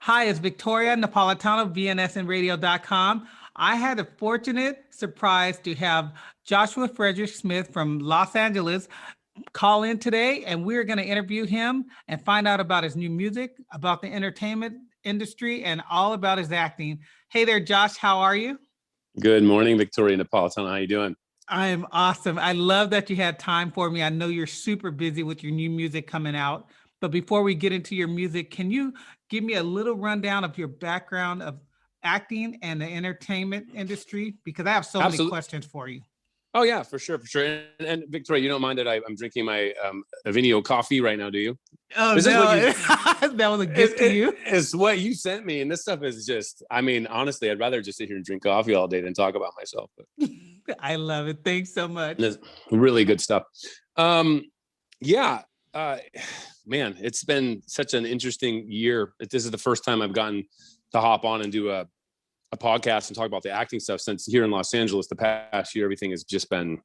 Hi, it's Victoria Napolitano, VNSN I had a fortunate surprise to have Joshua Fredric Smith from Los Angeles call in today, and we're going to interview him and find out about his new music, about the entertainment industry, and all about his acting. Hey there, Josh. How are you? Good morning, Victoria Napolitano. How you doing? I am awesome. I love that you had time for me. I know you're super busy with your new music coming out. But before we get into your music, can you give me a little rundown of your background of acting and the entertainment industry? Because I have so many questions for you. Oh yeah, for sure. And Victoria, you don't mind that I'm drinking my Avenio coffee right now, do you? Oh, this no, that was a gift to you. It's what you sent me, and this stuff is just, I mean, honestly, I'd rather just sit here and drink coffee all day than talk about myself. But I love it. Thanks so much. It's really good stuff. Yeah, man, it's been such an interesting year. This is the first time I've gotten to hop on and do a podcast and talk about the acting stuff since here in Los Angeles the past year. Everything has just been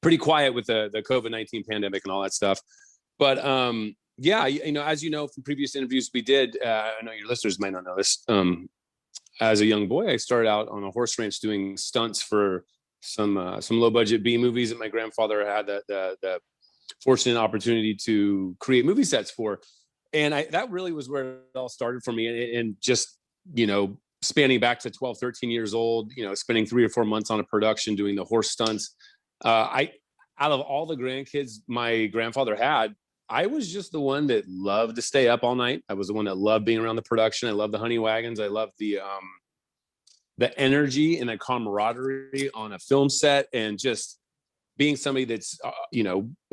pretty quiet with the COVID-19 pandemic and all that stuff. But yeah, as you know from previous interviews we did, I know your listeners might not know this. As a young boy, I started out on a horse ranch doing stunts for some low budget B movies that my grandfather had the fortunate opportunity to create movie sets for. And that really was where it all started for me. And just, spanning back to 12, 13 years old, spending 3 or 4 months on a production doing the horse stunts. Out of all the grandkids my grandfather had, I was just the one that loved to stay up all night. I was the one that loved being around the production. I loved the honey wagons. I loved the energy and the camaraderie on a film set, and just being somebody that's,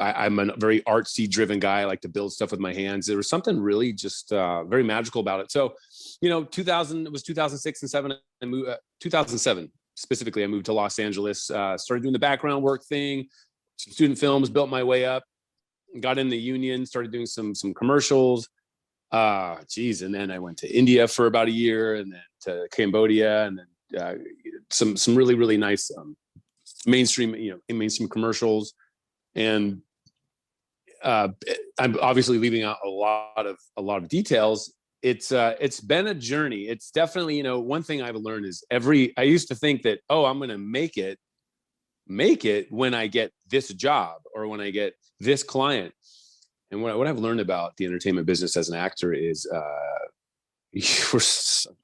I'm a very artsy driven guy. I like to build stuff with my hands. There was something really just very magical about it. So, 2000, it was 2006 and 7. I moved, 2007 specifically. I moved to Los Angeles, started doing the background work thing, some student films, built my way up, got in the union, started doing some commercials. And then I went to India for about a year, and then to Cambodia, and then some really, really nice mainstream commercials. And I'm obviously leaving out a lot of details. It's been a journey. It's definitely, one thing I've learned is I used to think that, I'm going to make it when I get this job or when I get this client. And what I've learned about the entertainment business as an actor is,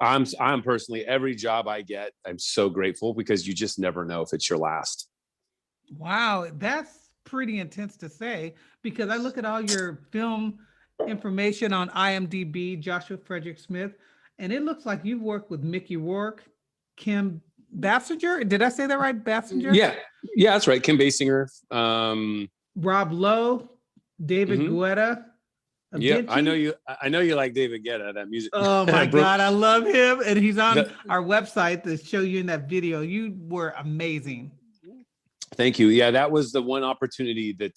I'm personally, every job I get, I'm so grateful, because you just never know if it's your last. Wow, that's pretty intense to say, because I look at all your film information on IMDb, Joshua Fredric Smith, and it looks like you've worked with Mickey Rourke, Kim Basinger. Did I say that right? Basinger? Yeah, that's right. Kim Basinger. Rob Lowe, David Guetta. Yeah, I know you like David Guetta, that music. Oh my God, I love him. And he's on our website to show you in that video. You were amazing. Thank you. Yeah, that was the one opportunity that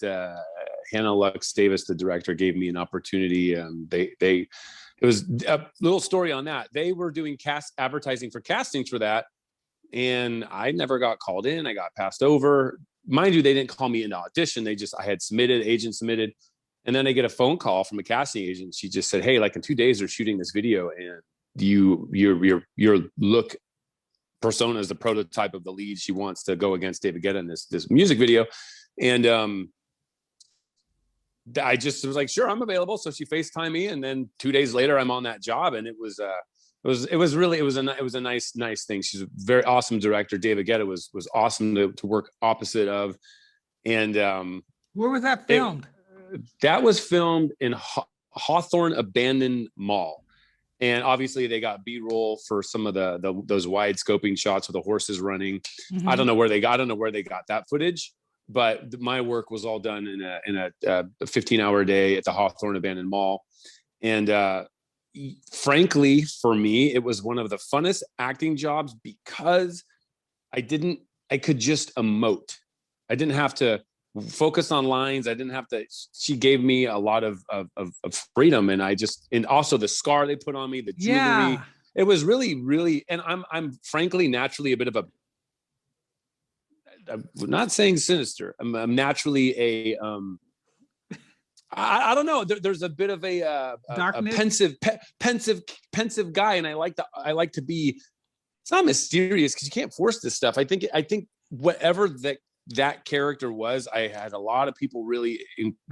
Hannah Lux Davis, the director, gave me an opportunity. It was a little story on that. They were doing advertising for castings for that, and I never got called in. I got passed over. Mind you, they didn't call me into audition. I had agent submitted. And then I get a phone call from a casting agent. She just said, "Hey, like in 2 days, they're shooting this video, and your look persona is the prototype of the lead. She wants to go against David Guetta in this music video." And I just was like, "Sure, I'm available." So she FaceTimed me, and then 2 days later, I'm on that job, and it was a nice thing. She's a very awesome director. David Guetta was awesome to work opposite of, and where was that filmed? That was filmed in Hawthorne Abandoned Mall. And obviously they got B-roll for some of those wide scoping shots with the horses running. Mm-hmm. I don't know where they got that footage, but my work was all done in a 15-hour day at the Hawthorne Abandoned Mall. And frankly, for me, it was one of the funnest acting jobs, because I could just emote. I didn't have to focus on lines. I didn't have to. She gave me a lot of freedom, and also the scar they put on me, the jewelry. Yeah. It was really, really, and I'm frankly naturally a bit of I'm not saying sinister. I'm naturally I don't know. There's a bit of a Darkness. pensive guy, and I like to be. It's not mysterious because you can't force this stuff. I think whatever that character was, I had a lot of people really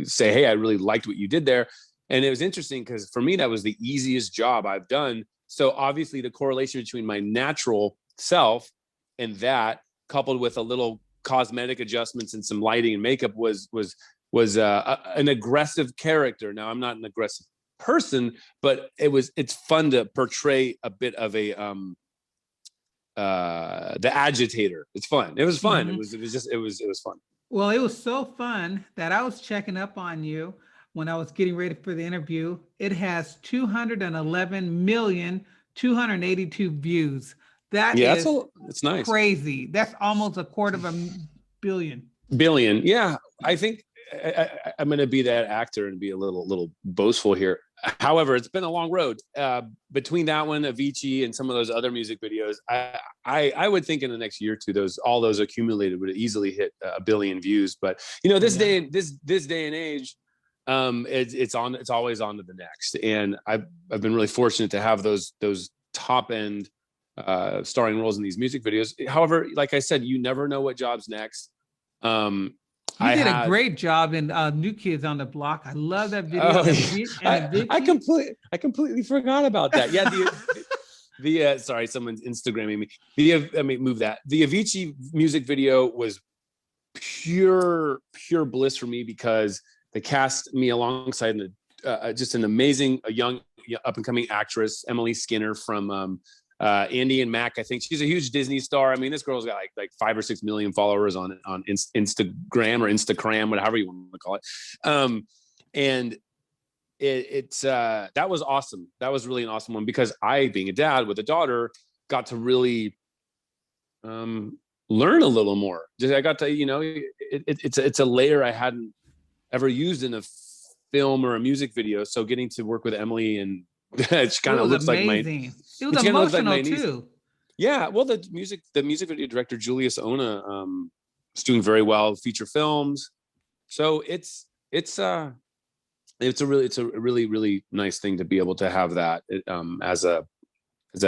say, "Hey, I really liked what you did there," and it was interesting because for me that was the easiest job I've done. So obviously the correlation between my natural self and that, coupled with a little cosmetic adjustments and some lighting and makeup, was an aggressive character. Now I'm not an aggressive person, but it's fun to portray a bit of a the agitator. It's fun. It was fun. Mhm. It was fun. Well, it was so fun that I was checking up on you when I was getting ready for the interview. It has 211,282 views. That Yeah, is it's nice. crazy. That's almost a quarter of a billion. Billion. Yeah, I think I'm going to be that actor and be a little boastful here. However, it's been a long road between that one, Avicii, and some of those other music videos. I would think in the next year or two, all those accumulated would easily hit a billion views. But this day and age, it's always on to the next. And I've been really fortunate to have those top end starring roles in these music videos. However, like I said, you never know what job's next. You did a great job in New Kids on the Block. I love that video. I completely forgot about that. Yeah, the sorry, someone's Instagramming me. Move that. The Avicii music video was pure bliss for me because they cast me alongside just an amazing young up and coming actress, Emily Skinner from Andy and Mac. I think she's a huge Disney star. I mean, this girl's got like 5 or 6 million followers on Instagram or Instagram, whatever you want to call it. And it's that was awesome. That was really an awesome one because I, being a dad with a daughter, got to really learn a little more. I got to, it's a layer I hadn't ever used in a film or a music video. So getting to work with Emily, and it kind of looks amazing. like it was emotional too. Yeah, well, the music video director Julius Ona is doing very well, feature films. So it's a really nice thing to be able to have that as a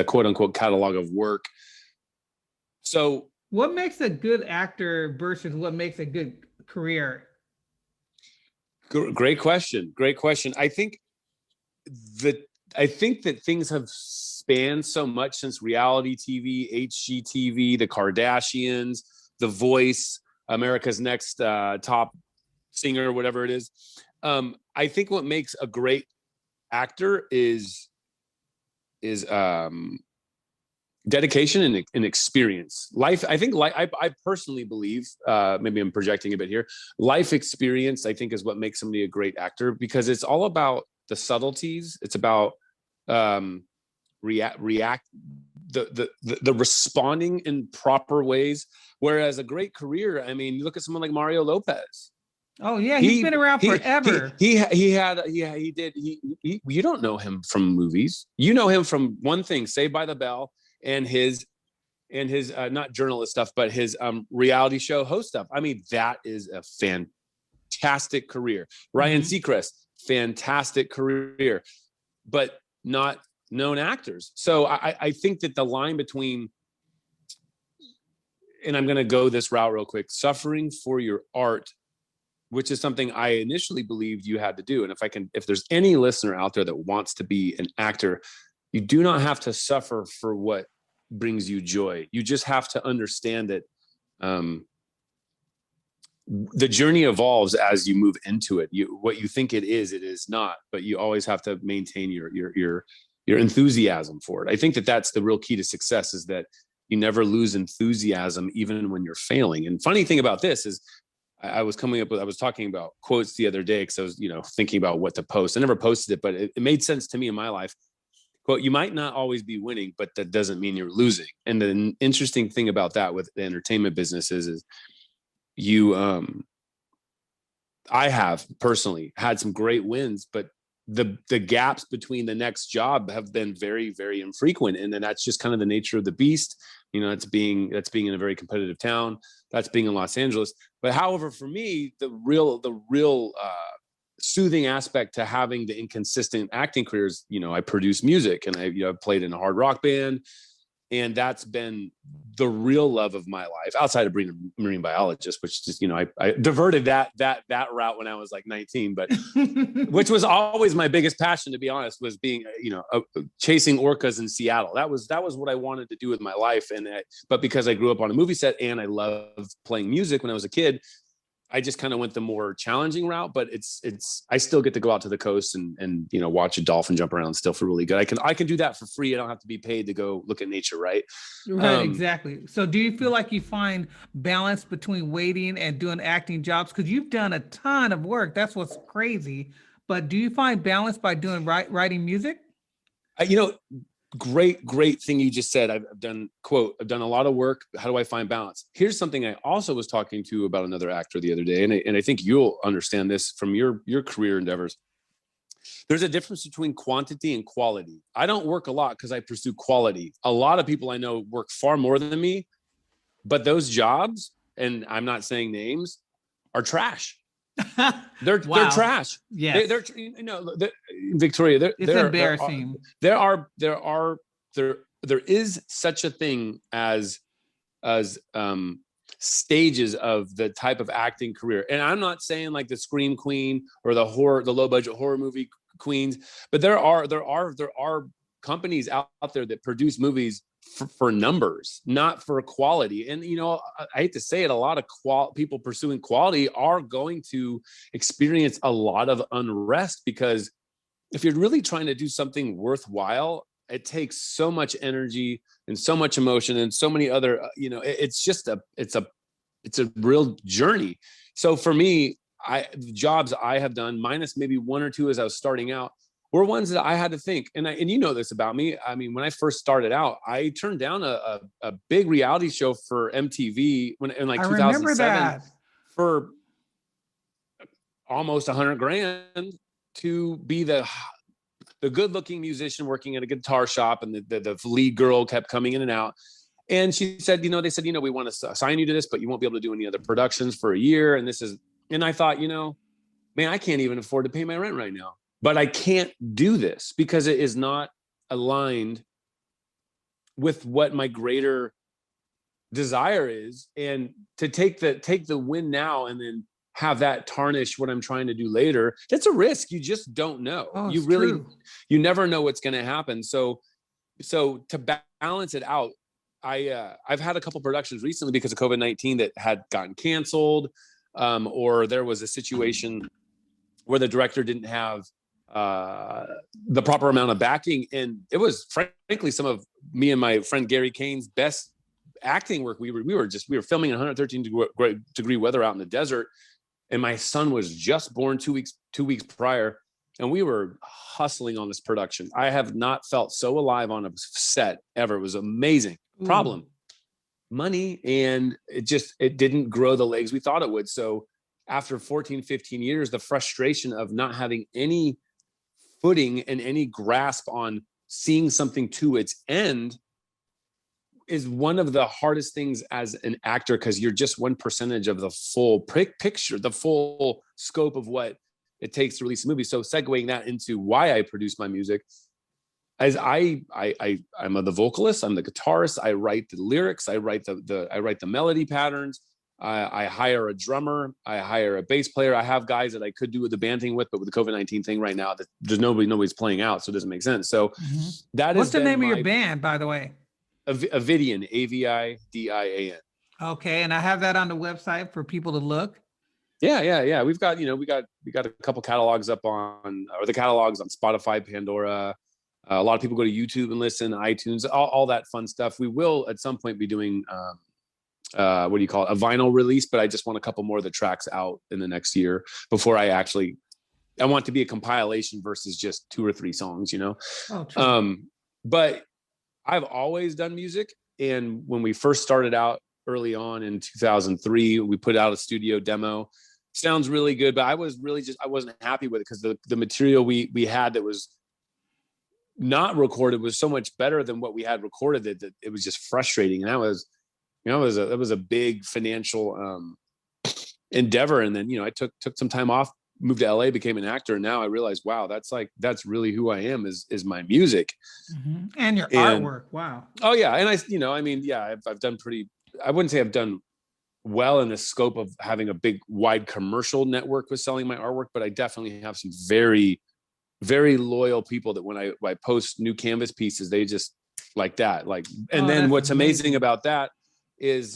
quote unquote catalog of work. So what makes a good actor versus what makes a good career? Great question. I think that things have spanned so much since reality TV, HGTV, the Kardashians, The Voice, America's Next Top Singer, whatever it is. I think what makes a great actor is dedication and experience. Life, I think. I personally believe, maybe I'm projecting a bit here. Life experience, I think, is what makes somebody a great actor because it's all about the subtleties. It's about react the responding in proper ways. Whereas a great career, I mean, you look at someone like Mario Lopez. Oh yeah, he's been around forever. He did. You don't know him from movies. You know him from one thing: Saved by the Bell, and his not journalist stuff, but his reality show host stuff. I mean, that is a fantastic career. Ryan Seacrest, fantastic career, but not known actors. So I think that the line between, and I'm going to go this route real quick, suffering for your art, which is something I initially believed you had to do. And if there's any listener out there that wants to be an actor, you do not have to suffer for what brings you joy. You just have to understand that the journey evolves as you move into it. What you think it is not, but you always have to maintain your enthusiasm for it. I think that that's the real key to success, is that you never lose enthusiasm, even when you're failing. And funny thing about this is, I was talking about quotes the other day because I was, thinking about what to post. I never posted it, but it made sense to me in my life. Quote, you might not always be winning, but that doesn't mean you're losing. And the interesting thing about that with the entertainment business is I have personally had some great wins, but the gaps between the next job have been very, very infrequent. And then that's just kind of the nature of the beast. That's being in a very competitive town. That's being in Los Angeles. But however, for me, the real soothing aspect to having the inconsistent acting careers. I produce music, and I've played in a hard rock band, and that's been the real love of my life outside of being a marine biologist, which just, I diverted that route when I was like 19, but which was always my biggest passion, to be honest, was being, chasing orcas in Seattle. That was what I wanted to do with my life. But because I grew up on a movie set and I loved playing music when I was a kid, I just kind of went the more challenging route. But I still get to go out to the coast and watch a dolphin jump around and still feel really good. I can do that for free. I don't have to be paid to go look at nature, right? Right, exactly. So do you feel like you find balance between waiting and doing acting jobs? Because you've done a ton of work. That's what's crazy. But do you find balance by doing writing music? Great thing you just said. I've done a lot of work. How do I find balance? Here's something I also was talking to about another actor the other day, and I think you'll understand this from your career endeavors. There's a difference between quantity and quality. I don't work a lot because I pursue quality. A lot of people I know work far more than me, but those jobs, and I'm not saying names, are trash. They're trash. Yeah, Victoria. It's embarrassing. There is such a thing as stages of the type of acting career, and I'm not saying like the scream queen or the low budget horror movie queens, but there are companies out there that produce movies for numbers, not for quality. And I hate to say it, a lot of people pursuing quality are going to experience a lot of unrest, because if you're really trying to do something worthwhile, it takes so much energy and so much emotion and so many other it's a real journey. So for me, the jobs I have done, minus maybe one or two as I was starting out, were ones that I had to think. And this about me. I mean, when I first started out, I turned down a big reality show for MTV in like 2007 for almost $100,000 to be the good looking musician working at a guitar shop. And the lead girl kept coming in and out. And she said, they said, we want to assign you to this, but you won't be able to do any other productions for a year. And I thought, man, I can't even afford to pay my rent right now. But I can't do this because it is not aligned with what my greater desire is. And to take the win now and then have that tarnish what I'm trying to do later, that's a risk. You just don't know. You never know what's going to happen. So to balance it out, I've had a couple productions recently because of COVID-19 that had gotten canceled, or there was a situation where the director didn't have the proper amount of backing. And it was frankly some of me and my friend Gary Kane's best acting work. We were filming in 113-degree weather out in the desert. And my son was just born 2 weeks prior. And we were hustling on this production. I have not felt so alive on a set ever. It was amazing. Problem, money. And it didn't grow the legs we thought it would. So after 14, 15 years, the frustration of not having any footing and any grasp on seeing something to its end is one of the hardest things as an actor, because you're just one percentage of the full picture, the full scope of what it takes to release a movie. So segueing that into why I produce my music, as I'm the vocalist, I'm the guitarist, I write the lyrics, I write the melody patterns. I hire a drummer, I hire a bass player. I have guys that I could do with the band thing with, but with the COVID-19 thing right now, that there's nobody's playing out, so it doesn't make sense. So what's the name of your band, by the way? Avidian, Avidian. Okay, and I have that on the website for people to look. Yeah. We've got a couple catalogs up on, or the catalogs on Spotify, Pandora. A lot of people go to YouTube and listen, iTunes, all that fun stuff. We will at some point be doing a vinyl release, but I just want a couple more of the tracks out in the next year before I want to be a compilation versus just 2 or 3 songs, Oh, true. But I've always done music. And when we first started out early on in 2003, we put out a studio demo. Sounds really good, but I wasn't happy with it, because the material we had that was not recorded was so much better than what we had recorded that it was just frustrating. And that was, it was a big financial endeavor. And then, I took some time off, moved to LA, became an actor. And now I realize, wow, that's really who I am is my music. Mm-hmm. And your artwork. Wow. Oh yeah. And I've done I wouldn't say I've done well in the scope of having a big, wide commercial network with selling my artwork, but I definitely have some very, very loyal people that when I post new canvas pieces, they just like that. And then what's amazing about that is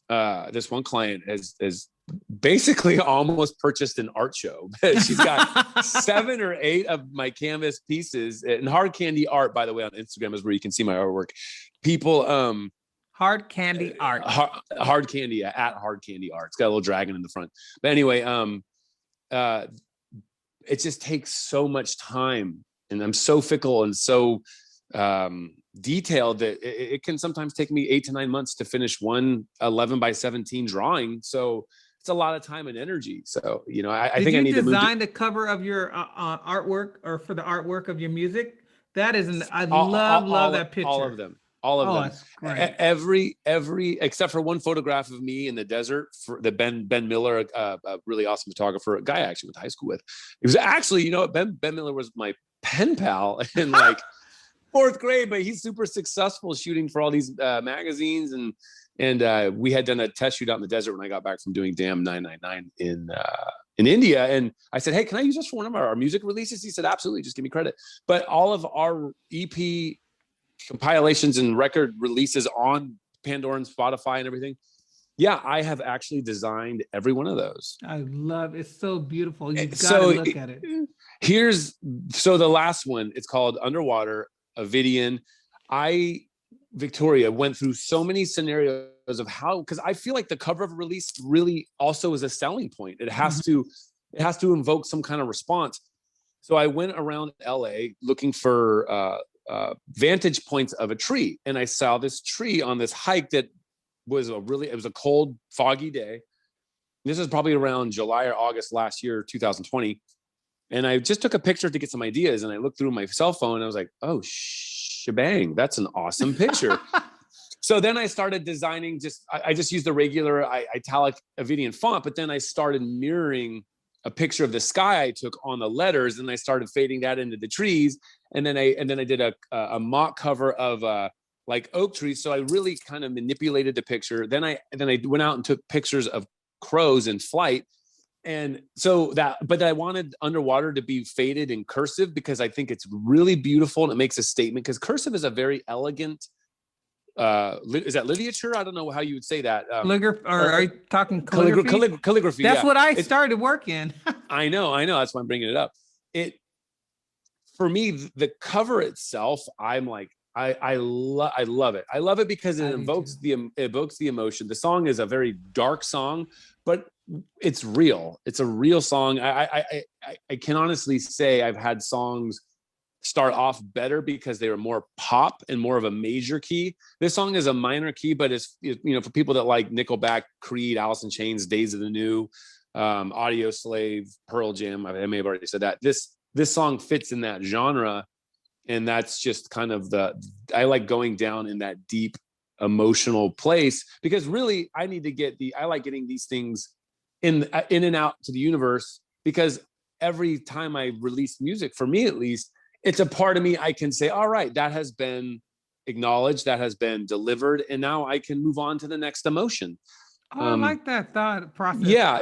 this one client has basically almost purchased an art show. She's got 7 or 8 of my canvas pieces, and Hard Candy Art, by the way, on Instagram is where you can see my artwork. People, Hard Candy Art, Hard Candy at Hard Candy Art. It's got a little dragon in the front. But anyway, it just takes so much time, and I'm so fickle and so detailed that it can sometimes take me 8 to 9 months to finish one 11 by 17 drawing. So it's a lot of time and energy. So, I think I need to design the cover of your artwork, or for the artwork of your music. That is I love that picture. All of them. That's great. Every except for one photograph of me in the desert for the Ben Miller, a really awesome photographer, a guy I actually went to high school with. It was actually, Ben Miller was my pen pal in 4th grade, but he's super successful shooting for all these magazines, and we had done a test shoot out in the desert when I got back from doing Damn 999 in India, and I said, hey, can I use this for one of our music releases? He said, absolutely, just give me credit. But all of our EP compilations and record releases on Pandora and Spotify and everything, yeah, I have actually designed every one of those. I love it's so beautiful. You've got to look at it. The last one, it's called Underwater, a Vidian. Victoria went through so many scenarios of how, because I feel like the cover of a release really also is a selling point. It has to invoke some kind of response. So I went around LA looking for vantage points of a tree, and I saw this tree on this hike that was it was a cold, foggy day. This is probably around July or August last year, 2020. And I just took a picture to get some ideas, and I looked through my cell phone and I was like, oh, shebang, that's an awesome picture. So then I started designing, I just used the regular italic Avidian font, but then I started mirroring a picture of the sky I took on the letters, and I started fading that into the trees. And then I did a mock cover of oak trees. So I really kind of manipulated the picture. Then I went out and took pictures of crows in flight. And so but I wanted Underwater to be faded in cursive because I think it's really beautiful and it makes a statement, because cursive is a very elegant, is that literature? I don't know how you would say that. Are you talking calligraphy? Calligraphy. That's what I started work in. I know. That's why I'm bringing it up. For me, the cover itself, I'm like, I love it. I love it because it evokes the emotion. The song is a very dark song, but it's real. It's a real song. I can honestly say I've had songs start off better because they were more pop and more of a major key. This song is a minor key, but it's for people that like Nickelback, Creed, Alice in Chains, Days of the New, Audio Slave, Pearl Jam. I may have already said that. This song fits in that genre, and that's just kind of I like going down in that deep emotional place, because really I like getting these things in and out to the universe, because every time I release music, for me at least, it's a part of me I can say, all right, that has been acknowledged, that has been delivered, and now I can move on to the next emotion. I like that thought process. Yeah,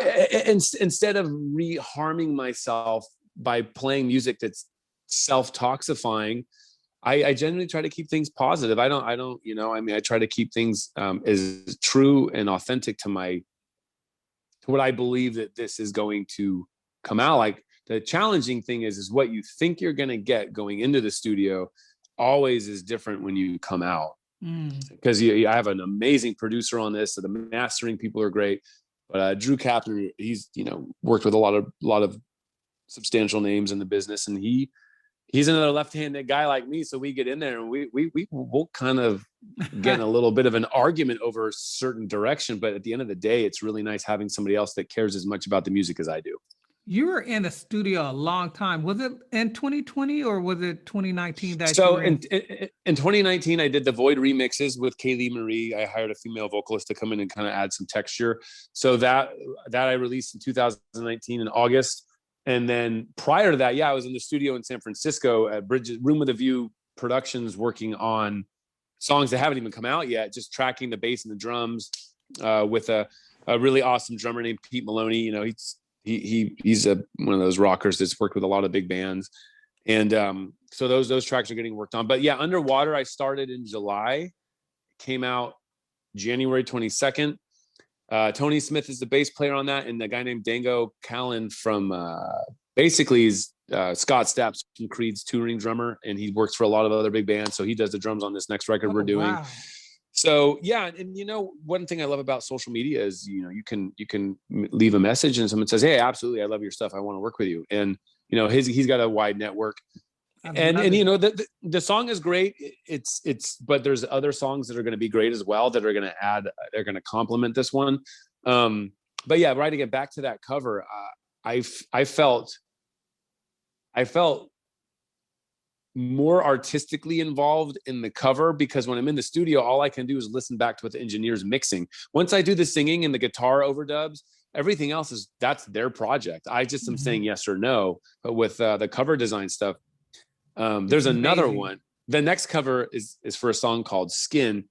instead of reharming myself by playing music that's self-toxifying, I generally try to keep things positive. I try to keep things as true and authentic to what I believe that this is going to come out like. The challenging thing is what you think you're going to get going into the studio always is different when you come out. Because I have an amazing producer on this, so the mastering people are great. But Drew Kapner, he's worked with a lot of substantial names in the business, and he's another left-handed guy like me. So we get in there and we'll kind of get in a little bit of an argument over a certain direction. But at the end of the day, it's really nice having somebody else that cares as much about the music as I do. You were in the studio a long time. Was it in 2020 or was it 2019 that you So were in? in 2019, I did the Void remixes with Kaylee Marie. I hired a female vocalist to come in and kind of add some texture. So that I released in 2019 in August. And then prior to that, I was in the studio in San Francisco at Room with a View Productions, working on songs that haven't even come out yet, just tracking the bass and the drums with a really awesome drummer named Pete Maloney. You know, he's one of those rockers that's worked with a lot of big bands. And so those tracks are getting worked on. But yeah, Underwater, I started in July, came out January 22nd. Tony Smith is the bass player on that, and the guy named Dango Callan from basically is Scott Stapp's from Creed's touring drummer, and he works for a lot of other big bands. So he does the drums on this next record we're doing. Wow. So yeah, and you know, one thing I love about social media is, you know, you can leave a message and someone says, "Hey, absolutely, I love your stuff. I want to work with you." And you know, he's got a wide network, and you know, the song is great. But there's other songs that are going to be great as well that are going to they're going to complement this one. But yeah, right, to get back to that cover, I felt more artistically involved in the cover, because when I'm in the studio, all I can do is listen back to what the engineer's mixing. Once I do the singing and the guitar overdubs, everything else that's their project. I just am saying yes or no. But with the cover design stuff, there's another one. The next cover is for a song called Skin.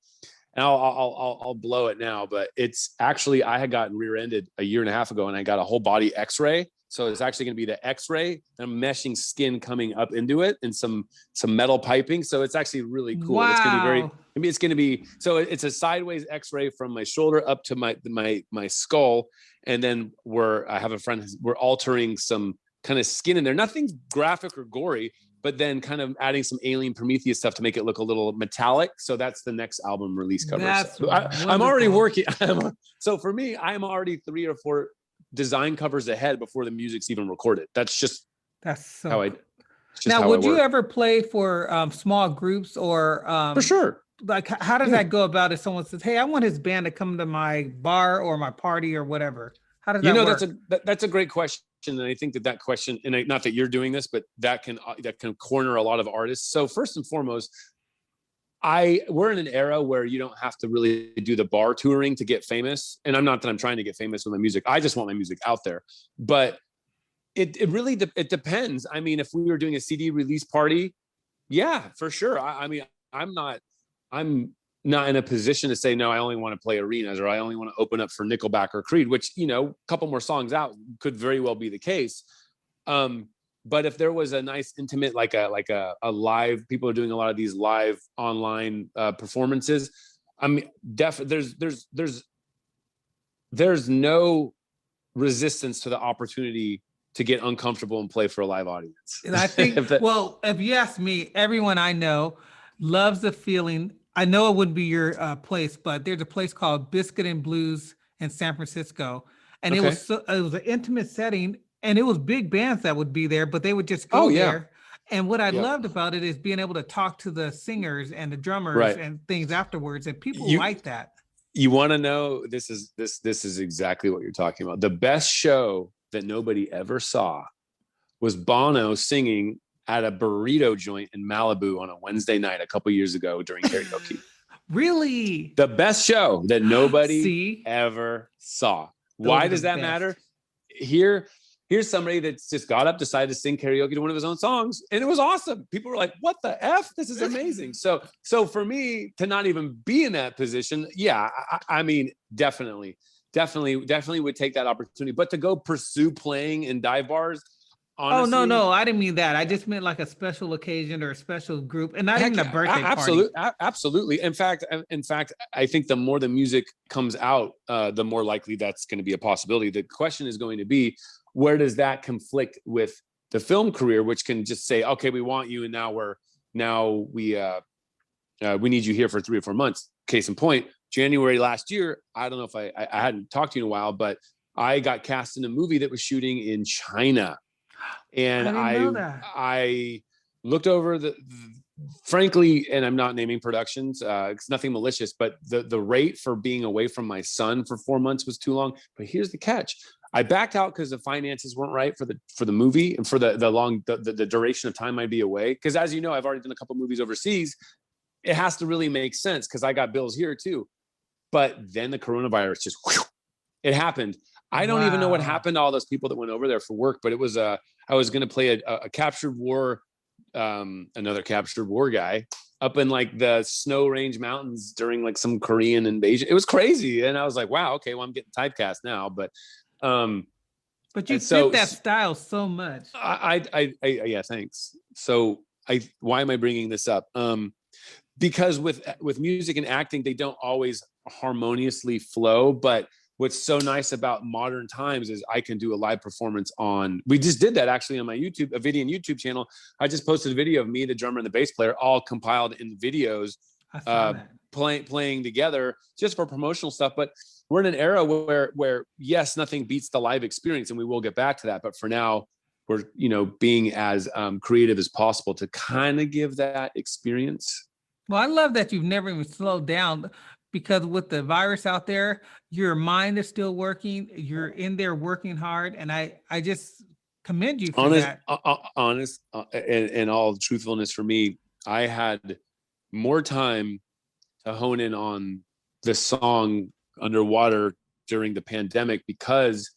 And I'll blow it now, but it's actually, I had gotten rear-ended a year and a half ago, and I got a whole body X-ray. So it's actually going to be the X-ray and meshing skin coming up into it, and some metal piping. So it's actually really cool. Wow. It's going to be so it's a sideways X-ray from my shoulder up to my skull, and then I have a friend, we're altering some kind of skin in there. Nothing graphic or gory, but then kind of adding some Alien Prometheus stuff to make it look a little metallic. So that's the next album release cover. I'm already working. So for me, I'm already 3 or 4 design covers ahead before the music's even recorded. That's so how I. Now, would you ever play for small groups or? For sure. Like, how does that go about if someone says, "Hey, I want his band to come to my bar or my party or whatever"? How does that work? That's a great question, and I think that question, and not that you're doing this, but that can corner a lot of artists. So first and foremost, we're in an era where you don't have to really do the bar touring to get famous. And I'm not that I'm trying to get famous with my music. I just want my music out there. But it really depends. I mean, if we were doing a CD release party, yeah, for sure. I mean, I'm not in a position to say, no, I only want to play arenas, or I only want to open up for Nickelback or Creed, which, you know, a couple more songs out could very well be the case. But if there was a nice intimate, like a live, people are doing a lot of these live online performances. I mean, there's no resistance to the opportunity to get uncomfortable and play for a live audience. And I think, if you ask me, everyone I know loves the feeling. I know it wouldn't be your place, but there's a place called Biscuit and Blues in San Francisco, and it was an intimate setting. And it was big bands that would be there, but they would just go there. And what I loved about it is being able to talk to the singers and the drummers and things afterwards. And people like that. You want to know, this is exactly what you're talking about. The best show that nobody ever saw was Bono singing at a burrito joint in Malibu on a Wednesday night a couple years ago during karaoke. Really? The best show that nobody ever saw. Why does that matter? Here's somebody that's just got up, decided to sing karaoke to one of his own songs, and it was awesome. People were like, "What the F? This is amazing." So for me to not even be in that position, I mean, definitely would take that opportunity. But to go pursue playing in dive bars, honestly, oh no, I didn't mean that. I just meant like a special occasion or a special group, and not even a birthday party. Absolutely. In fact, I think the more the music comes out, the more likely that's going to be a possibility. The question is going to be, where does that conflict with the film career, which can just say, okay, we want you, and now we need you here for 3 or 4 months. Case in point, January last year, I don't know if I hadn't talked to you in a while, but I got cast in a movie that was shooting in China. And I looked over frankly, and I'm not naming productions, it's nothing malicious, but the rate for being away from my son for 4 months was too long. But here's the catch. I backed out because the finances weren't right for the movie and for the duration of time I'd be away. Because as you know, I've already done a couple movies overseas. It has to really make sense because I got bills here too. But then the coronavirus just, whew, it happened. I don't even know what happened to all those people that went over there for work, but it was I was going to play a captured war, another captured war guy up in like the Snow Range Mountains during like some Korean invasion. It was crazy. And I was like, wow, okay, well, I'm getting typecast now, but you fit that style so much. Yeah, thanks. So why am I bringing this up? Because with music and acting, they don't always harmoniously flow, but what's so nice about modern times is I can do a live performance we just did that actually on my YouTube, a video and YouTube channel. I just posted a video of me, the drummer and the bass player, all compiled in videos, playing together just for promotional stuff. But we're in an era where yes, nothing beats the live experience, and we will get back to that. But for now, we're, being as creative as possible to kind of give that experience. Well, I love that you've never even slowed down, because with the virus out there, your mind is still working. You're in there working hard. And I just commend you for that. Honest, and all truthfulness, for me, I had more time to hone in on the song Underwater during the pandemic because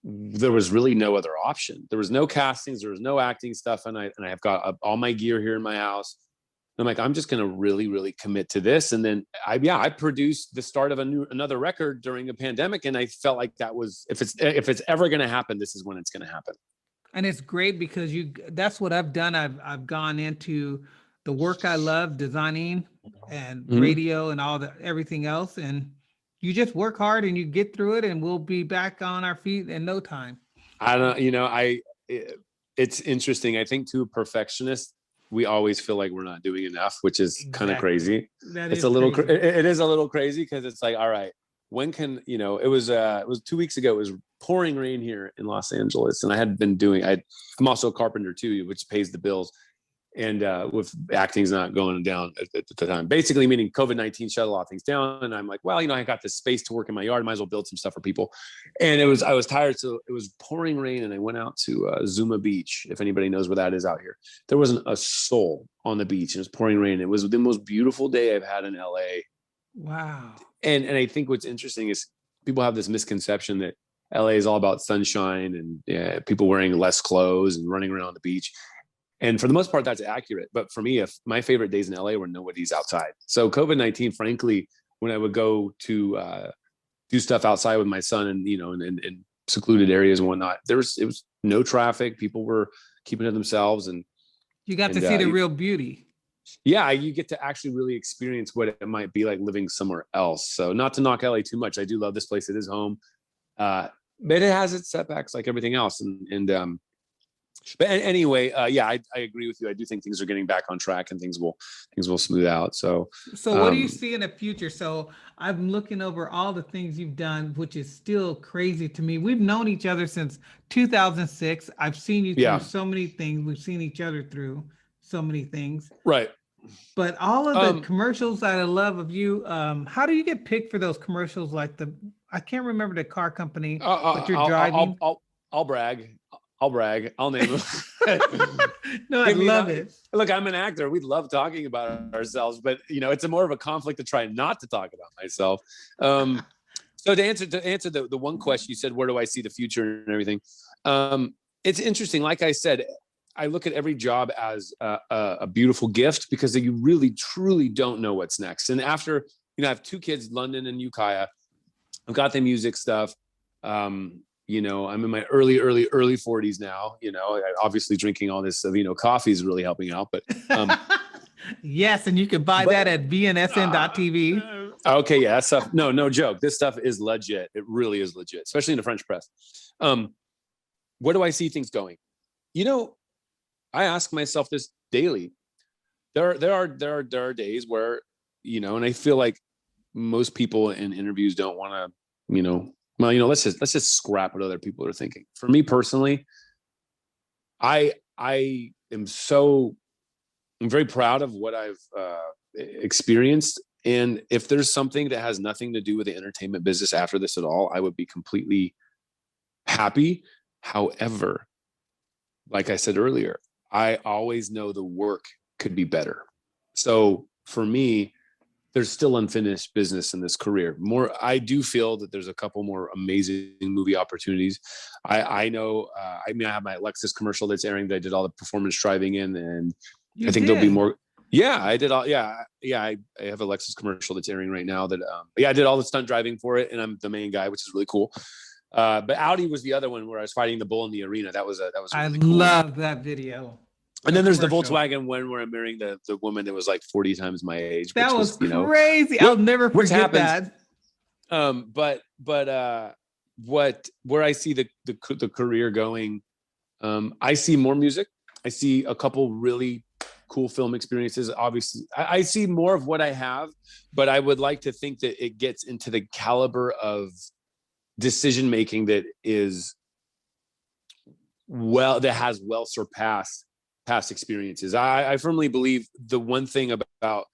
there was really no other option. There was no castings, there was no acting stuff. And I've got all my gear here in my house. I'm like, I'm just going to really, really commit to this. And then I produced the start of another record during a pandemic. And I felt like that was, if it's ever going to happen, this is when it's going to happen. And it's great because that's what I've done. I've gone into the work I love, designing and radio and everything else. And you just work hard and you get through it, and we'll be back on our feet in no time. I don't, it's interesting. I think to a perfectionist, we always feel like we're not doing enough, which is kind of crazy. It is a little crazy because it's like, all right, when can, it was 2 weeks ago, it was pouring rain here in Los Angeles. And I had been I'm also a carpenter too, which pays the bills. And with acting's not going down at the time, basically meaning COVID-19 shut a lot of things down. And I'm like, well, I got this space to work in my yard. Might as well build some stuff for people. And I was tired. So it was pouring rain, and I went out to Zuma Beach. If anybody knows where that is out here, there wasn't a soul on the beach. It was pouring rain. It was the most beautiful day I've had in LA. Wow. And I think what's interesting is people have this misconception that LA is all about sunshine and people wearing less clothes and running around the beach. And for the most part, that's accurate. But for me, if my favorite days in LA were nobody's outside. So COVID-19, frankly, when I would go to do stuff outside with my son and, in secluded areas and whatnot, it was no traffic. People were keeping to themselves. And you got to see the real beauty. Yeah, you get to actually really experience what it might be like living somewhere else. So not to knock LA too much. I do love this place. It is home. But it has its setbacks like everything else. But anyway, I agree with you. I do think things are getting back on track and things will smooth out. So what do you see in the future? So I'm looking over all the things you've done, which is still crazy to me. We've known each other since 2006. I've seen you through so many things. We've seen each other through so many things. Right. But all of the commercials that I love of you, how do you get picked for those commercials? Like I can't remember the car company, but you're driving. I'll brag. I'll name them. No, I love it. Look, I'm an actor. We love talking about ourselves, but it's more of a conflict to try not to talk about myself. So to answer the one question you said, where do I see the future and everything? It's interesting. Like I said, I look at every job as a beautiful gift because you really, truly don't know what's next. And after, I have 2 kids, London and Ukiah. I've got the music stuff. I'm in my early 40s now. Obviously drinking all this coffee is really helping out. But yes, and you can buy that at VNSN.TV. Okay, yeah, that stuff. No joke. This stuff is legit. It really is legit, especially in the French press. Where do I see things going? I ask myself this daily. There are days where and I feel like most people in interviews don't want to let's just scrap what other people are thinking. For me personally, I'm very proud of what I've experienced. And if there's something that has nothing to do with the entertainment business after this at all, I would be completely happy. However, like I said earlier, I always know the work could be better. So for me, there's still unfinished business in this career. I do feel that there's a couple more amazing movie opportunities. I know, I have my Lexus commercial that's airing that I did all the performance driving in, and I think there'll be more. Yeah, I did all. Yeah. I have a Lexus commercial that's airing right now that, I did all the stunt driving for it, and I'm the main guy, which is really cool. But Audi was the other one where I was fighting the bull in the arena. That was really cool. Love that video. And then there's the Volkswagen one where I'm marrying the woman that was like 40 times my age. That was crazy. I'll never forget that. But where I see the career going, I see more music. I see a couple really cool film experiences. Obviously, I see more of what I have, but I would like to think that it gets into the caliber of decision making that has well surpassed past experiences. I firmly believe the one thing about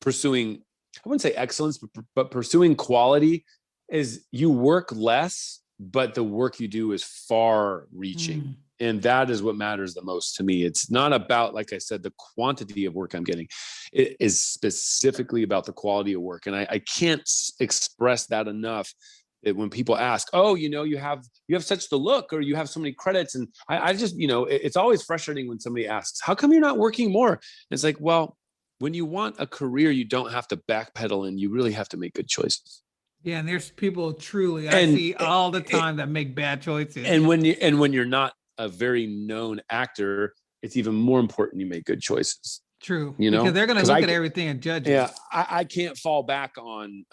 pursuing, I wouldn't say excellence, but pursuing quality is you work less, but the work you do is far reaching. And that is what matters the most to me. It's not about, like I said, the quantity of work I'm getting. It is specifically about the quality of work. And I can't express that enough. That when people ask, oh, you have such the look, or you have so many credits. And I just, it's always frustrating when somebody asks, how come you're not working more? And it's like, well, when you want a career, you don't have to backpedal, and you really have to make good choices. Yeah. And there's people I see all the time that make bad choices. And when you're not a very known actor, it's even more important you make good choices. True. Because they're going to look at everything and judge it. Yeah. I can't fall back on,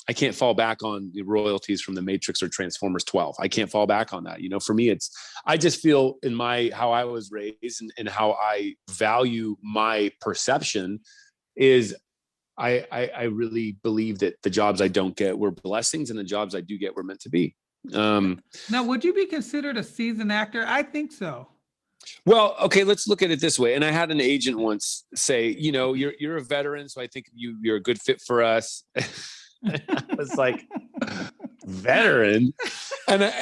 the royalties from The Matrix or Transformers 12. I can't fall back on that. For me, I just feel in how I was raised and how I value my perception is I really believe that the jobs I don't get were blessings, and the jobs I do get were meant to be. Now, would you be considered a seasoned actor? I think so. Well, okay, let's look at it this way. And I had an agent once say, you're a veteran, so I think you're a good fit for us. I was like, veteran. And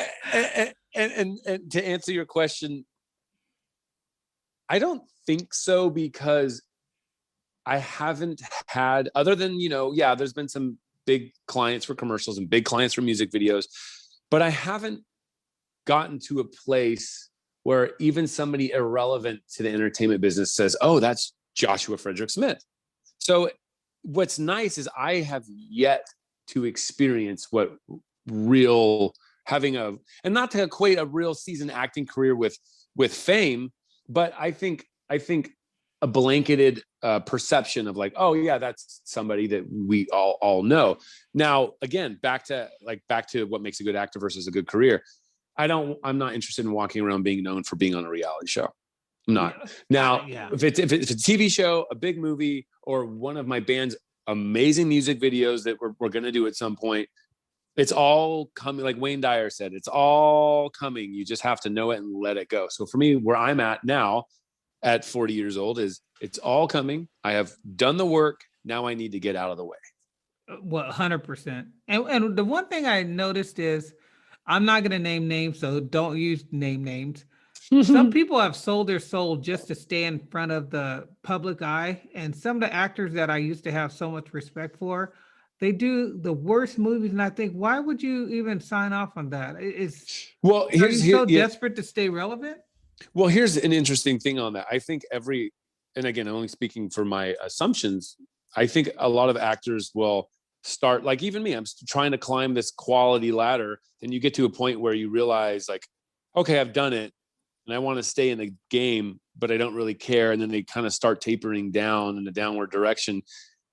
to answer your question, I don't think so, because I haven't had, other than, there's been some big clients for commercials and big clients for music videos, but I haven't gotten to a place where even somebody irrelevant to the entertainment business says, oh, that's Joshua Fredric Smith. So what's nice is I have yet to experience what real and not to equate a real seasoned acting career with fame, but I think a blanketed perception of like, oh yeah, that's somebody that we all know. Now, again, back to what makes a good actor versus a good career. I'm not interested in walking around being known for being on a reality show. I'm not. Yeah. Now, if it's a TV show, a big movie, or one of my band's amazing music videos that we're going to do at some point, it's all coming. Like Wayne Dyer said, it's all coming. You just have to know it and let it go. So for me, where I'm at now at 40 years old is it's all coming. I have done the work. Now I need to get out of the way. Well, 100%. And the one thing I noticed is, I'm not going to name names, so don't use names. Some people have sold their soul just to stay in front of the public eye. And some of the actors that I used to have so much respect for, they do the worst movies. And I think, why would you even sign off on that? Are you so desperate to stay relevant? Well, here's an interesting thing on that. I think and again, I'm only speaking for my assumptions. I think a lot of actors will start, like even me, I'm trying to climb this quality ladder. Then you get to a point where you realize like, okay, I've done it and I want to stay in the game, but I don't really care. And then they kind of start tapering down in a downward direction.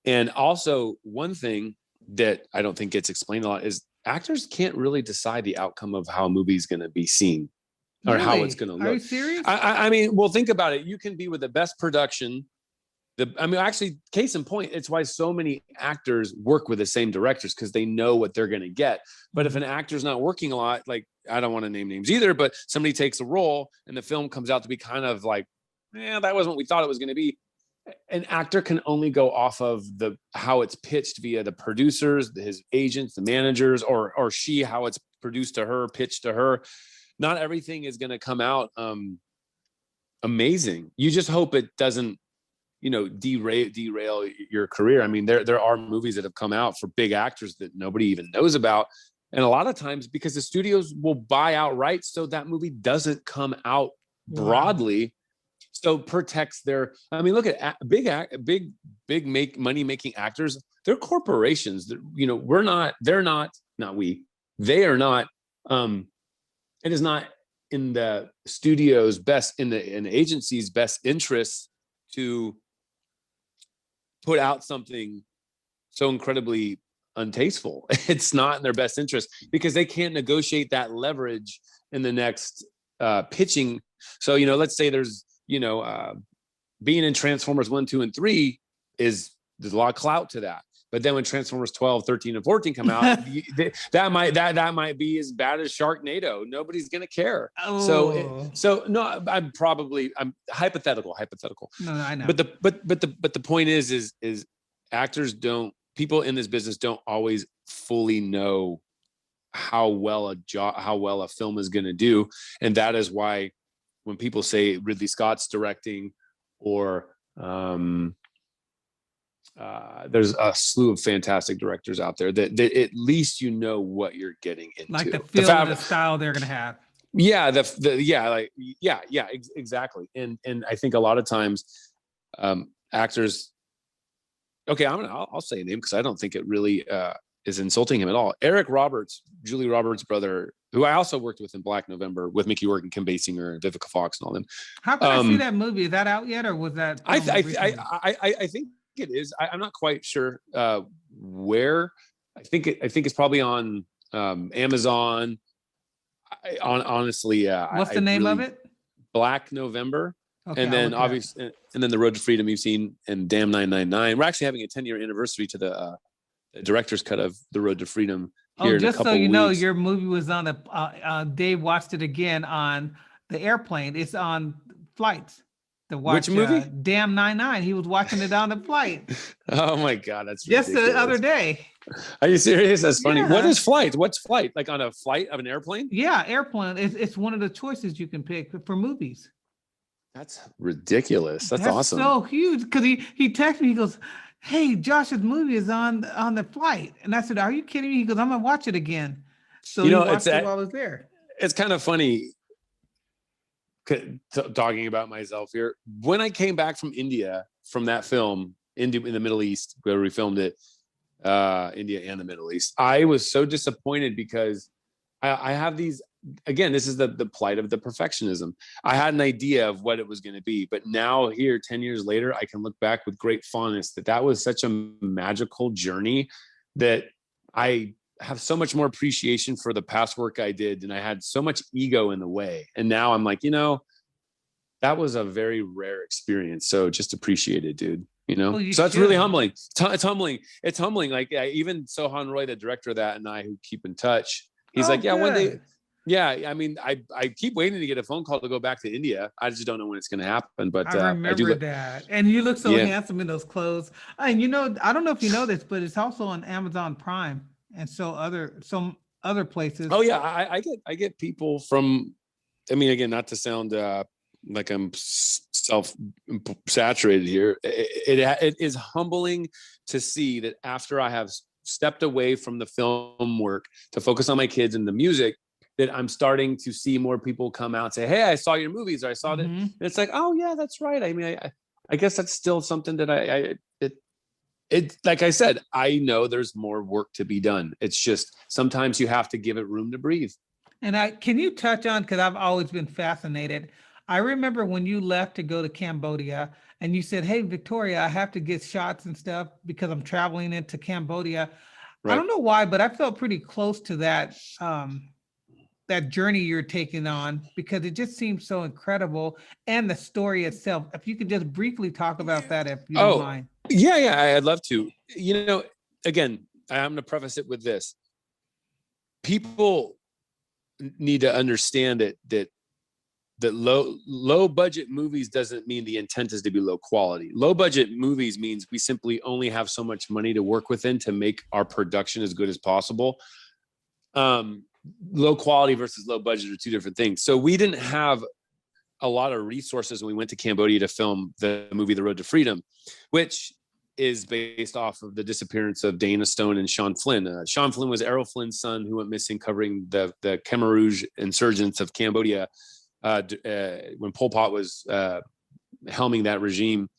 And also one thing that I don't think gets explained a lot is actors can't really decide the outcome of how a movie is going to be seen or how it's going to look. Are you serious? I mean, well, think about it. You can be with the best production. Actually, case in point, it's why so many actors work with the same directors, because they know what they're going to get. But if an actor's not working a lot, like, I don't want to name names either, but somebody takes a role and the film comes out to be kind of like, that wasn't what we thought it was going to be. an actor can only go off of how it's pitched via the producers, his agents, the managers, or how it's produced to her, pitched to her. Not everything is going to come out amazing. You just hope it doesn't, derail your career. I mean, there are movies that have come out for big actors that nobody even knows about. And a lot of times because the studios will buy out rights, so that movie doesn't come out broadly. Wow. So protects look at big money making actors. They're corporations. They are not, it is not in the studio's in the agency's best interest to put out something so incredibly untasteful. It's not in their best interest because they can't negotiate that leverage in the next pitching. So, let's say there's, being in Transformers 1, 2, and 3 there's a lot of clout to that. But then when Transformers 12, 13, and 14 come out, that might be as bad as Sharknado. Nobody's gonna care. Oh. So no, I'm hypothetical. No, I know. But the point is actors people in this business don't always fully know how well a film is gonna do, and that is why when people say Ridley Scott's directing or there's a slew of fantastic directors out there that at least what you're getting into, like the feel and the style they're gonna have. Yeah, exactly. And I think a lot of times actors. Okay, I'll say a name because I don't think it really is insulting him at all. Eric Roberts, Julie Roberts' brother, who I also worked with in Black November with Mickey Rourke and Kim Basinger and Vivica Fox and all them. How can I see that movie? Is that out yet, or was that? I think it is. I'm not quite sure where. I think it's probably on Amazon. Honestly, what's the name of it? Black November. Okay, and then obviously, and then The Road to Freedom you've seen, and Damn 999. We're actually having a 10-year anniversary to the director's cut of The Road to Freedom. Here just in a couple so you know, your movie was on the. Dave watched it again on the airplane. It's on flights. Which movie? Damn 99. He was watching it on the flight. Oh my God, that's ridiculous. Just the other day. Are you serious? That's funny. Yeah. What is flight? What's flight? Like on a flight of an airplane? Yeah, airplane. It's one of the choices you can pick for movies. That's ridiculous. That's awesome. So huge because he texted me. He goes, "Hey, Josh's movie is on the flight," and I said, "Are you kidding me?" He goes, "I'm gonna watch it again." So he watched it while I was there. It's kind of funny talking about myself here. When I came back from India from that film in the Middle East where we filmed it, India and the Middle East, I was so disappointed because I have these. Again, this is the plight of the perfectionism. I had an idea of what it was going to be, but now here, 10 years later, I can look back with great fondness that was such a magical journey that I have so much more appreciation for the past work I did. And I had so much ego in the way. And now I'm like, that was a very rare experience. So just appreciate it, dude. So that's really humbling. It's humbling. It's humbling. Like even Sohan Roy, the director of that, and I who keep in touch, he's like, yeah, one day. Yeah, I mean, I keep waiting to get a phone call to go back to India. I just don't know when it's going to happen. But I remember that. And you look so handsome in those clothes. And I don't know if you know this, but it's also on Amazon Prime and some other places. Oh yeah, I get people from. I mean, again, not to sound like I'm self-saturated here. It is humbling to see that after I have stepped away from the film work to focus on my kids and the music, that I'm starting to see more people come out and say, "Hey, I saw your movies," or "I saw it." And it's like, "Oh yeah, that's right." I mean, I guess that's still something that it like I said, I know there's more work to be done. It's just sometimes you have to give it room to breathe. And can you touch on, because I've always been fascinated. I remember when you left to go to Cambodia and you said, "Hey, Victoria, I have to get shots and stuff because I'm traveling into Cambodia." Right. I don't know why, but I felt pretty close to that. That journey you're taking on, because it just seems so incredible, and the story itself. If you could just briefly talk about that, if you don't mind. Yeah, I'd love to. Again, I'm going to preface it with this: people need to understand that that low budget movies doesn't mean the intent is to be low quality. Low budget movies means we simply only have so much money to work within to make our production as good as possible. Low quality versus low budget are two different things. So we didn't have a lot of resources when we went to Cambodia to film the movie The Road to Freedom, which is based off of the disappearance of Dana Stone and Sean Flynn. Sean Flynn was Errol Flynn's son who went missing covering the Khmer Rouge insurgents of Cambodia when Pol Pot was helming that regime.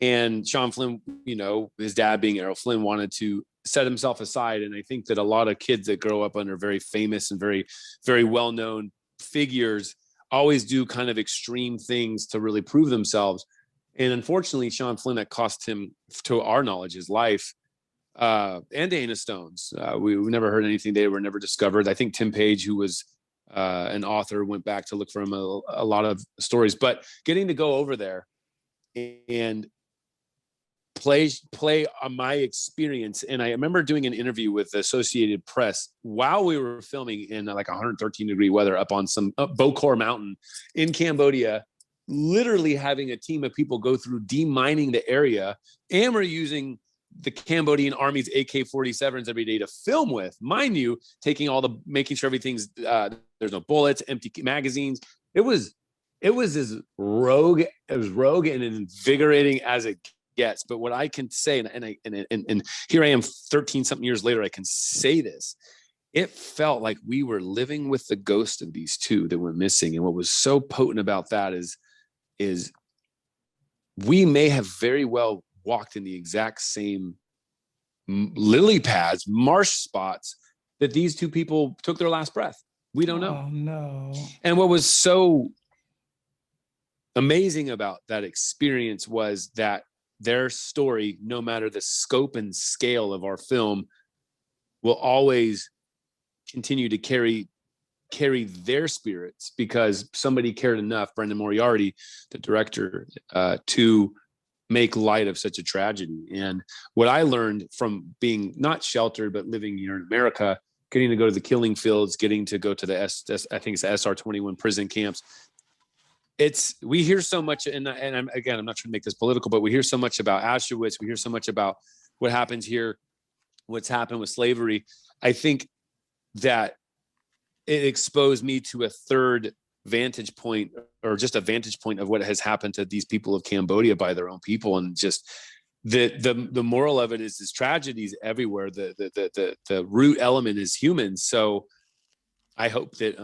And Sean Flynn, you know, his dad being Errol Flynn, wanted to set himself aside. And I think that a lot of kids that grow up under very famous and very, very well-known figures always do kind of extreme things to really prove themselves. And unfortunately, Sean Flynn, that cost him, to our knowledge, his life. And Dana Stone's. We never heard anything. They were never discovered. I think Tim Page, who was an author, went back to look for him a lot of stories. But getting to go over there and play on my experience. And I remember doing an interview with the Associated Press while we were filming in like 113 degree weather up on some Bokor Mountain in Cambodia, literally having a team of people go through demining the area. And we're using the Cambodian Army's AK-47s every day to film with, mind you, making sure everything's, there's no bullets, empty magazines. It was as rogue and invigorating as it gets. But what I can say, and here I am 13 something years later, I can say this. It felt like we were living with the ghost of these two that went missing. And what was so potent about that is we may have very well walked in the exact same lily pads, marsh spots that these two people took their last breath. We don't know. Oh, no. And what was so amazing about that experience was that their story, no matter the scope and scale of our film, will always continue to carry their spirits, because somebody cared enough, Brendan Moriarty, the director, to make light of such a tragedy. And what I learned from being not sheltered, but living here in America, getting to go to the killing fields, getting to go to the I think it's the SR-21 prison camps. We hear so much, and I'm not trying to make this political, but we hear so much about Auschwitz. We hear so much about what happens here, what's happened with slavery. I think that it exposed me to a third vantage point, or just a vantage point of what has happened to these people of Cambodia by their own people. And just the moral of it is tragedies everywhere. The root element is humans. So I hope that,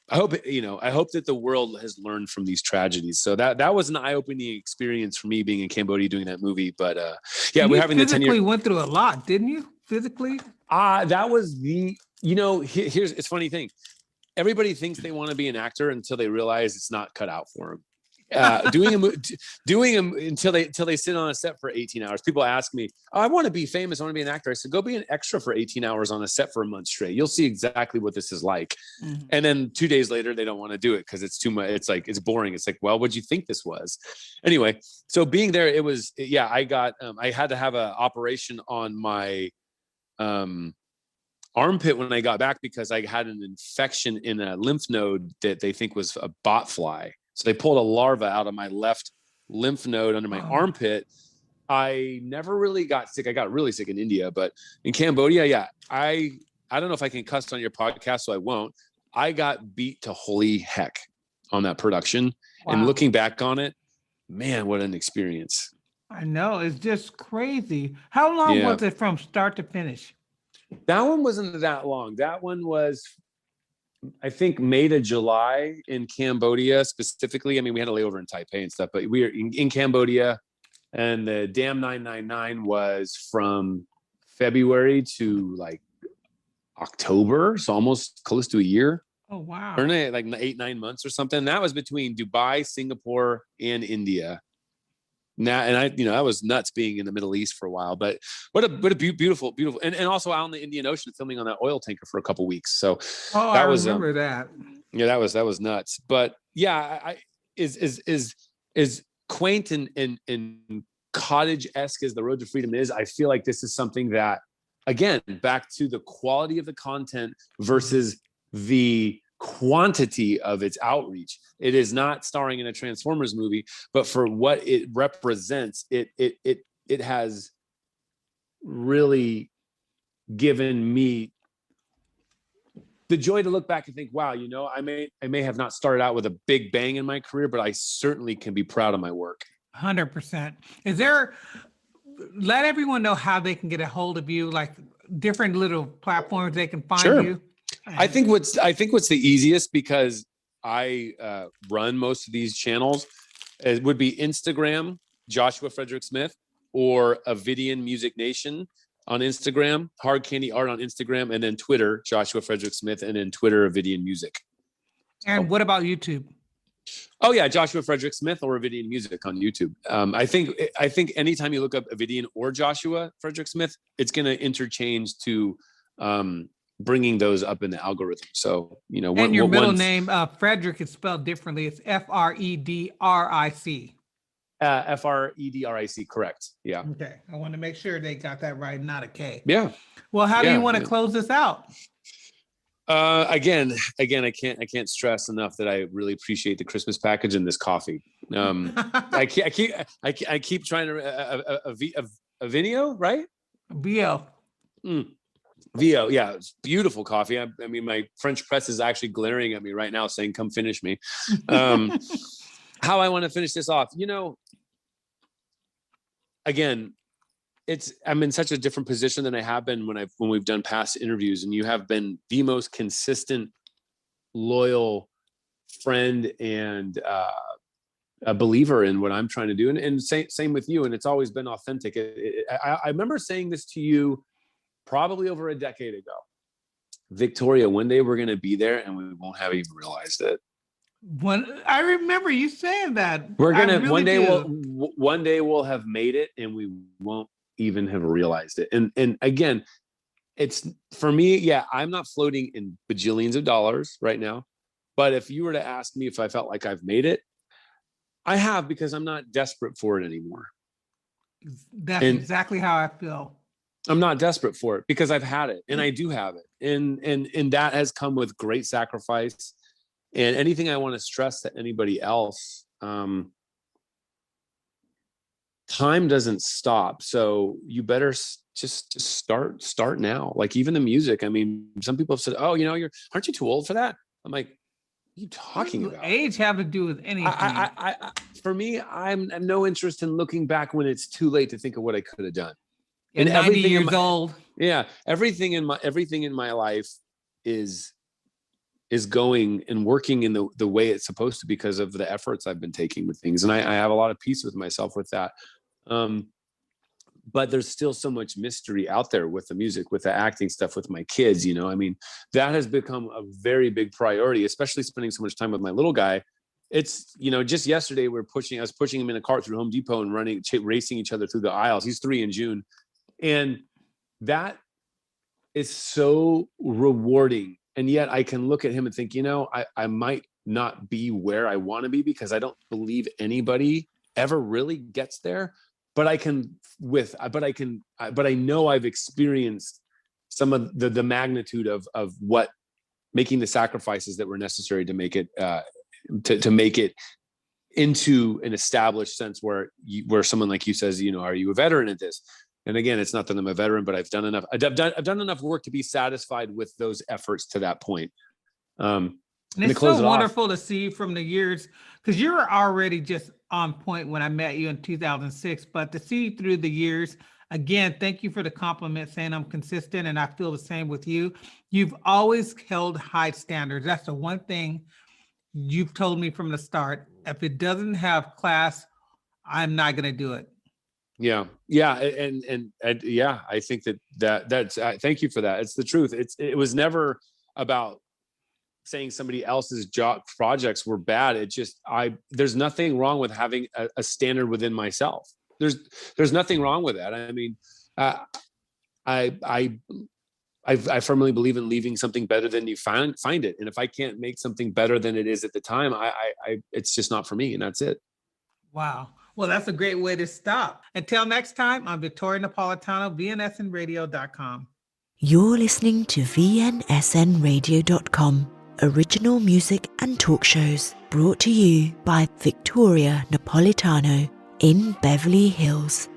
I hope that the world has learned from these tragedies. So that was an eye-opening experience for me, being in Cambodia doing that movie. But yeah, we're having the 10 year. You went through a lot, didn't you? Physically? That was here's it's funny thing. Everybody thinks they want to be an actor until they realize it's not cut out for them. Doing them until they sit on a set for 18 hours. People ask me, "Oh, I want to be famous. I want to be an actor." I said, "Go be an extra for 18 hours on a set for a month straight. You'll see exactly what this is like." Mm-hmm. And then 2 days later, they don't want to do it because it's too much. It's like, it's boring. It's like, well, what'd you think this was? Anyway, so being there, it was, yeah, I had to have an operation on my armpit when I got back, because I had an infection in a lymph node that they think was a bot fly. So they pulled a larva out of my left lymph node under my armpit. I never really got sick. I got really sick in India, but in Cambodia, yeah, I don't know if I can cuss on your podcast, so I won't. I got beat to holy heck on that production. Wow. And looking back on it, man, what an experience. I know, it's just crazy. How long was it from start to finish? That one wasn't that long. That one was, I think, May to July in Cambodia specifically. I mean, we had a layover in Taipei and stuff, but we were in Cambodia, and the Dam 999 was from February to like October. So almost close to a year. Oh, wow. Or like 8-9 months or something. That was between Dubai, Singapore, and India. Now, and that was nuts being in the Middle East for a while, but what a beautiful, and also out in the Indian Ocean filming on that oil tanker for a couple weeks. So I remember that. Yeah, that was nuts. But yeah, is quaint and cottage-esque as The Road to Freedom is. I feel like this is something that, again, back to the quality of the content versus the quantity of its outreach. It is not starring in a Transformers movie, but for what it represents, it has really given me the joy to look back and think, wow, you know, I may have not started out with a big bang in my career, but I certainly can be proud of my work. 100%. Let everyone know how they can get a hold of you, like different little platforms they can find you. I think what's the easiest, because I run most of these channels, it would be Instagram, Joshua Fredric Smith, or Avidian Music Nation on Instagram, Hard Candy Art on Instagram, and then Twitter, Joshua Fredric Smith, and then Twitter, Avidian Music. And what about YouTube? Oh yeah, Joshua Fredric Smith or Avidian Music on YouTube. I think anytime you look up Avidian or Joshua Fredric Smith, it's going to interchange to bringing those up in the algorithm. So, you know, and your middle name, Fredric, is spelled differently. It's Fredric. Fredric, correct. Yeah. Okay. I want to make sure they got that right, not a K. Yeah. Well, how do you want to close this out? Again, I can't stress enough that I really appreciate the Christmas package and this coffee. I keep trying to a Vinio, right? VO. VO, yeah, it's beautiful coffee. I mean, my French press is actually glaring at me right now, saying, "Come finish me." How I want to finish this off, you know. Again, I'm in such a different position than I have been when we've done past interviews, and you have been the most consistent, loyal friend and a believer in what I'm trying to do, and same with you. And it's always been authentic. I remember saying this to you probably over a decade ago, Victoria. One day we're going to be there, and we won't have even realized it. I remember you saying that. We're gonna one day we'll have made it, and we won't even have realized it. And again, it's for me, yeah, I'm not floating in bajillions of dollars right now, but if you were to ask me if I felt like I've made it, I have, because I'm not desperate for it anymore. That's exactly how I feel. I'm not desperate for it because I've had it, and I do have it, and that has come with great sacrifice. And anything I want to stress to anybody else, time doesn't stop. So you better just start now. Like even the music. I mean, some people have said, "Oh, you know, aren't you too old for that?" I'm like, "What are you talking about? Age have to do with anything?" For me, I'm no interest in looking back when it's too late to think of what I could have done. And 90 years old. Yeah, everything in my life is going and working in the way it's supposed to, because of the efforts I've been taking with things. And I have a lot of peace with myself with that. But there's still so much mystery out there with the music, with the acting stuff, with my kids, you know. I mean, that has become a very big priority, especially spending so much time with my little guy. It's, you know, just yesterday I was pushing him in a cart through Home Depot and racing each other through the aisles. He's 3 in June. And that is so rewarding. And yet I can look at him and think, you know, I might not be where I want to be, because I don't believe anybody ever really gets there. But I know I've experienced some of the magnitude of what making the sacrifices that were necessary to make it to make it into an established sense where someone like you says, you know, are you a veteran at this? And again, it's not that I'm a veteran, but I've done enough. I've done enough work to be satisfied with those efforts to that point. And it's so wonderful to see from the years, because you were already just on point when I met you in 2006. But to see through the years, again, thank you for the compliment saying I'm consistent, and I feel the same with you. You've always held high standards. That's the one thing you've told me from the start. If it doesn't have class, I'm not going to do it. Yeah. And yeah, I think that's thank you for that. It's the truth. It was never about saying somebody else's projects were bad. It just, there's nothing wrong with having a standard within myself. There's nothing wrong with that. I mean, I firmly believe in leaving something better than you find it. And if I can't make something better than it is at the time, it's just not for me, and that's it. Wow. Well, that's a great way to stop. Until next time, I'm Victoria Napolitano, VNSN Radio.com. You're listening to VNSN Radio.com, Original music and talk shows brought to you by Victoria Napolitano in Beverly Hills.